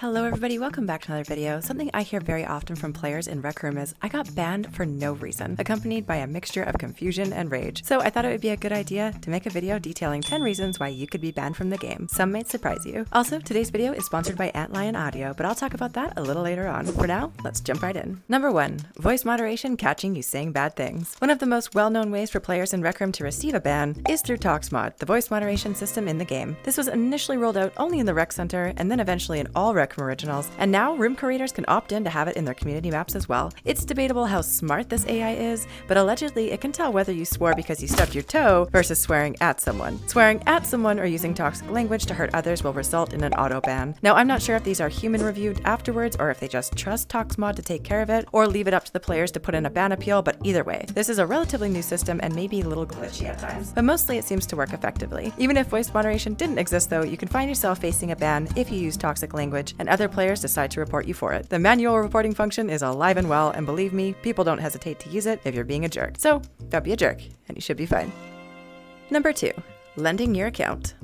Hello everybody, welcome back to another video. Something I hear very often from players in Rec Room is, I got banned for no reason, accompanied by a mixture of confusion and rage. So I thought it would be a good idea to make a video detailing 10 reasons why you could be banned from the game. Some might surprise you. Also, today's video is sponsored by AntLion Audio, but I'll talk about that a little later on. For now, let's jump right in. Number 1. Voice moderation catching you saying bad things. One of the most well-known ways for players in Rec Room to receive a ban is through ToxMod, the voice moderation system in the game. This was initially rolled out only in the Rec Center, and then eventually in all Rec Room originals, and now room creators can opt in to have it in their community maps as well. It's debatable how smart this AI is, but allegedly it can tell whether you swore because you stubbed your toe versus swearing at someone. Swearing at someone or using toxic language to hurt others will result in an auto ban. Now, I'm not sure if these are human reviewed afterwards or if they just trust ToxMod to take care of it or leave it up to the players to put in a ban appeal, but either way, this is a relatively new system and maybe a little glitchy at times, but mostly it seems to work effectively. Even if voice moderation didn't exist though, you can find yourself facing a ban if you use toxic language and other players decide to report you for it. The manual reporting function is alive and well, and believe me, people don't hesitate to use it if you're being a jerk. So, don't be a jerk, and you should be fine. Number 2. Lending your account.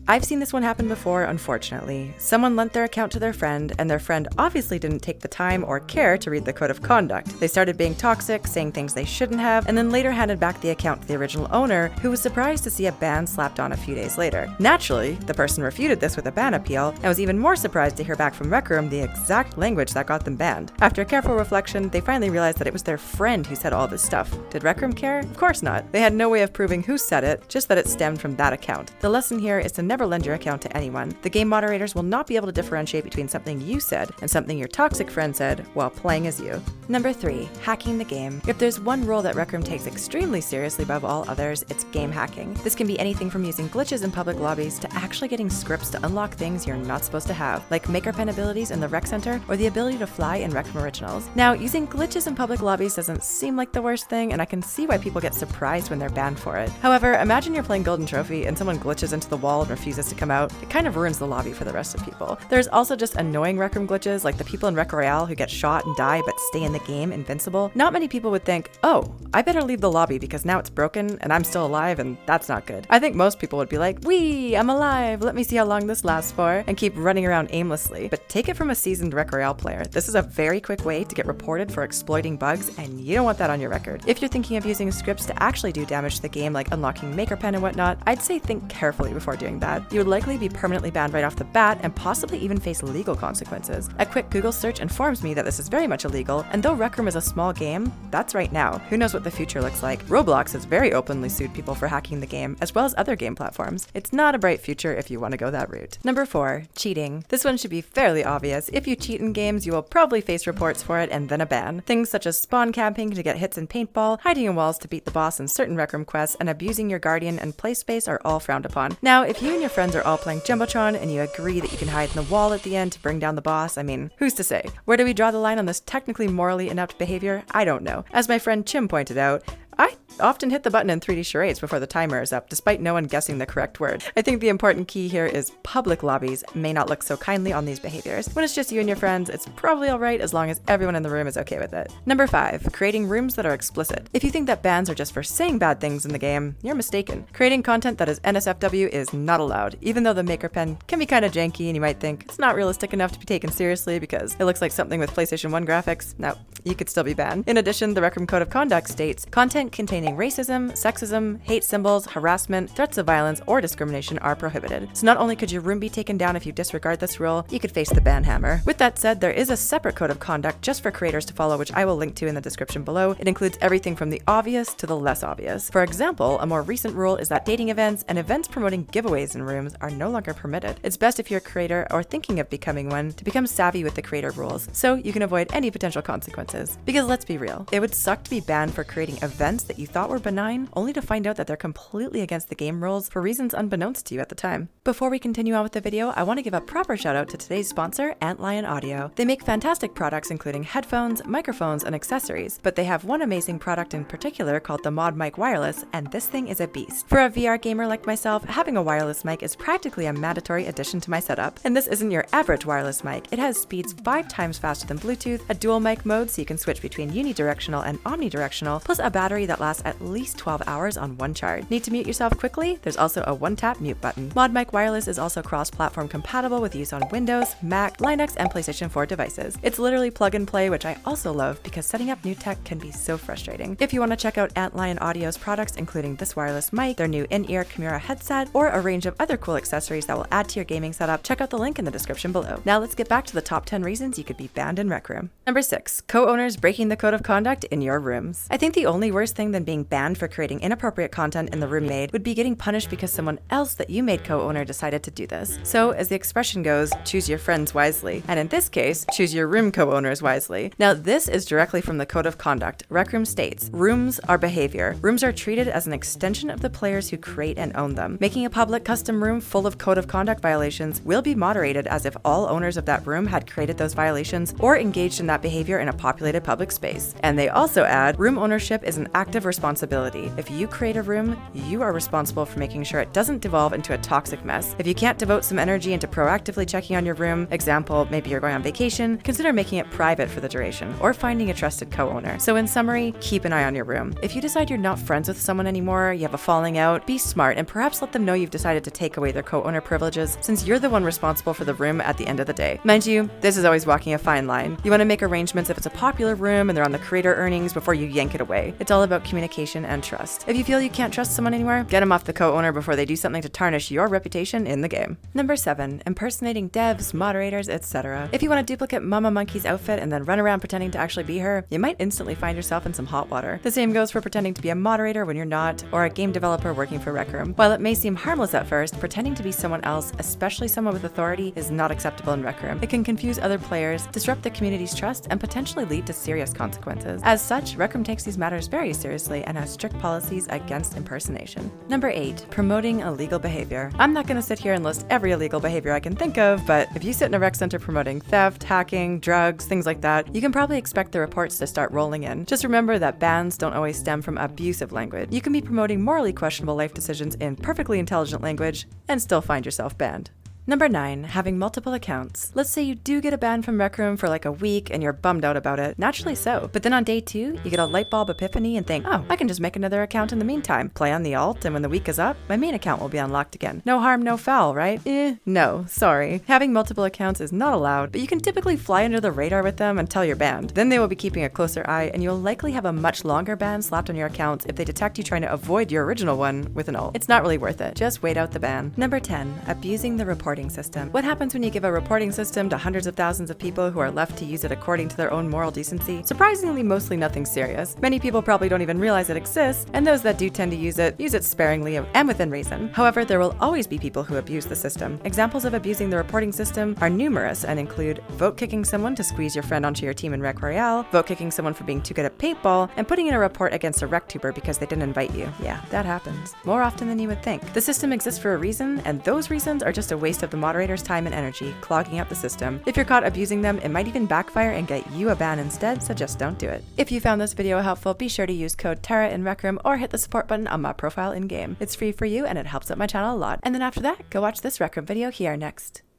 I've seen this one happen before, unfortunately. Someone lent their account to their friend, and their friend obviously didn't take the time or care to read the code of conduct. They started being toxic, saying things they shouldn't have, and then later handed back the account to the original owner, who was surprised to see a ban slapped on a few days later. Naturally, the person refuted this with a ban appeal, and was even more surprised to hear back from Rec Room the exact language that got them banned. After careful reflection, they finally realized that it was their friend who said all this stuff. Did Rec Room care? Of course not. They had no way of proving who said it, just that it stemmed from that account. The lesson here is to never lend your account to anyone. The game moderators will not be able to differentiate between something you said and something your toxic friend said while playing as you. Number 3. Hacking the game. If there's one rule that Rec Room takes extremely seriously above all others, it's game hacking. This can be anything from using glitches in public lobbies to actually getting scripts to unlock things you're not supposed to have, like maker pen abilities in the Rec Center or the ability to fly in Rec Room originals. Now, using glitches in public lobbies doesn't seem like the worst thing, and I can see why people get surprised when they're banned for it. However, imagine you're playing Golden Trophy and someone glitches into the wall and refuses to come out. It kind of ruins the lobby for the rest of people. There's also just annoying Rec Room glitches, like the people in Rec Royale who get shot and die but stay in the game invincible. Not many people would think, oh, I better leave the lobby because now it's broken and I'm still alive and that's not good. I think most people would be like, wee, I'm alive, let me see how long this lasts for, and keep running around aimlessly. But take it from a seasoned Rec Royale player. This is a very quick way to get reported for exploiting bugs, and you don't want that on your record. If you're thinking of using scripts to actually do damage to the game, like unlocking maker pen and whatnot, I'd say think carefully before doing that. You would likely be permanently banned right off the bat and possibly even face legal consequences. A quick Google search informs me that this is very much illegal, and though Rec Room is a small game, that's right now. Who knows what the future looks like? Roblox has very openly sued people for hacking the game, as well as other game platforms. It's not a bright future if you want to go that route. Number 4. Cheating. This one should be fairly obvious. If you cheat in games, you will probably face reports for it and then a ban. Things such as spawn camping to get hits in paintball, hiding in walls to beat the boss in certain Rec Room quests, and abusing your guardian and play space are all frowned upon. Now, if you and your friends are all playing Jumbotron and you agree that you can hide in the wall at the end to bring down the boss, I mean, who's to say? Where do we draw the line on this technically morally inept behavior? I don't know. As my friend Chim pointed out, I often hit the button in 3D charades before the timer is up, despite no one guessing the correct word. I think the important key here is public lobbies may not look so kindly on these behaviors. When it's just you and your friends, it's probably alright as long as everyone in the room is okay with it. Number 5. Creating rooms that are explicit. If you think that bans are just for saying bad things in the game, you're mistaken. Creating content that is NSFW is not allowed, even though the maker pen can be kind of janky and you might think it's not realistic enough to be taken seriously because it looks like something with PlayStation 1 graphics. No, you could still be banned. In addition, the Rec Room Code of Conduct states, content containing racism, sexism, hate symbols, harassment, threats of violence, or discrimination are prohibited. So not only could your room be taken down if you disregard this rule, you could face the ban hammer. With that said, there is a separate code of conduct just for creators to follow, which I will link to in the description below. It includes everything from the obvious to the less obvious. For example, a more recent rule is that dating events and events promoting giveaways in rooms are no longer permitted. It's best if you're a creator or thinking of becoming one to become savvy with the creator rules, so you can avoid any potential consequences. Because let's be real, it would suck to be banned for creating events that you thought were benign, only to find out that they're completely against the game rules for reasons unbeknownst to you at the time. Before we continue on with the video, I want to give a proper shout out to today's sponsor, AntLion Audio. They make fantastic products including headphones, microphones, and accessories, but they have one amazing product in particular called the Mod Mic Wireless, and this thing is a beast. For a VR gamer like myself, having a wireless mic is practically a mandatory addition to my setup. And this isn't your average wireless mic. It has speeds 5 times faster than Bluetooth, a dual mic mode so you can switch between unidirectional and omnidirectional, plus a battery that lasts at least 12 hours on one charge. Need to mute yourself quickly? There's also a one-tap mute button. ModMic Wireless is also cross-platform compatible with use on Windows, Mac, Linux, and PlayStation 4 devices. It's literally plug and play, which I also love because setting up new tech can be so frustrating. If you want to check out AntLion Audio's products, including this wireless mic, their new in-ear Kimura headset, or a range of other cool accessories that will add to your gaming setup, check out the link in the description below. Now let's get back to the top 10 reasons you could be banned in Rec Room. Number 6. Co-owners breaking the code of conduct in your rooms. I think the only worse thing than being banned for creating inappropriate content in the room you made would be getting punished because someone else that you made co-owner decided to do this. So, as the expression goes, choose your friends wisely. And in this case, choose your room co-owners wisely. Now, this is directly from the code of conduct. Rec Room states, rooms are behavior. Rooms are treated as an extension of the players who create and own them. Making a public custom room full of code of conduct violations will be moderated as if all owners of that room had created those violations or engaged in that behavior in a populated public space. And they also add, room ownership is an active responsibility. If you create a room, you are responsible for making sure it doesn't devolve into a toxic mess. If you can't devote some energy into proactively checking on your room, example, maybe you're going on vacation, consider making it private for the duration or finding a trusted co-owner. So in summary, keep an eye on your room. If you decide you're not friends with someone anymore, you have a falling out, be smart and perhaps let them know you've decided to take away their co-owner privileges since you're the one responsible for the room at the end of the day. Mind you, this is always walking a fine line. You want to make arrangements if it's a popular room and they're on the creator earnings before you yank it away. It's all about communication and trust. If you feel you can't trust someone anymore, get them off the co-owner before they do something to tarnish your reputation in the game. Number 7. Impersonating devs, moderators, etc. If you want to duplicate Mama Monkey's outfit and then run around pretending to actually be her, you might instantly find yourself in some hot water. The same goes for pretending to be a moderator when you're not, or a game developer working for Rec Room. While it may seem harmless at first, pretending to be someone else, especially someone with authority, is not acceptable in Rec Room. It can confuse other players, disrupt the community's trust, and potentially lead to serious consequences. As such, Rec Room takes these matters very seriously and has strict policies against impersonation. Number 8. Promoting illegal behavior. I'm not going to sit here and list every illegal behavior I can think of, but if you sit in a rec center promoting theft, hacking, drugs, things like that, you can probably expect the reports to start rolling in. Just remember that bans don't always stem from abusive language. You can be promoting morally questionable life decisions in perfectly intelligent language and still find yourself banned. Number 9. Having multiple accounts. Let's say you do get a ban from Rec Room for like a week and you're bummed out about it. Naturally so. But then on day 2, you get a light bulb epiphany and think, oh, I can just make another account in the meantime. Play on the alt, and when the week is up, my main account will be unlocked again. No harm, no foul, right? No, sorry. Having multiple accounts is not allowed, but you can typically fly under the radar with them until you're banned. Then they will be keeping a closer eye, and you'll likely have a much longer ban slapped on your account if they detect you trying to avoid your original one with an alt. It's not really worth it. Just wait out the ban. Number 10. Abusing the reporting system. What happens when you give a reporting system to hundreds of thousands of people who are left to use it according to their own moral decency? Surprisingly, mostly nothing serious. Many people probably don't even realize it exists, and those that do tend to use it sparingly and within reason. However, there will always be people who abuse the system. Examples of abusing the reporting system are numerous and include vote kicking someone to squeeze your friend onto your team in Rec Royale, vote kicking someone for being too good at paintball, and putting in a report against a RecTuber because they didn't invite you. Yeah, that happens. More often than you would think. The system exists for a reason, and those reasons are just a waste of the moderator's time and energy, clogging up the system. If you're caught abusing them, it might even backfire and get you a ban instead, so just don't do it. If you found this video helpful, be sure to use code TARA in Rec Room or hit the support button on my profile in-game. It's free for you and it helps out my channel a lot. And then after that, go watch this Rec Room video here next.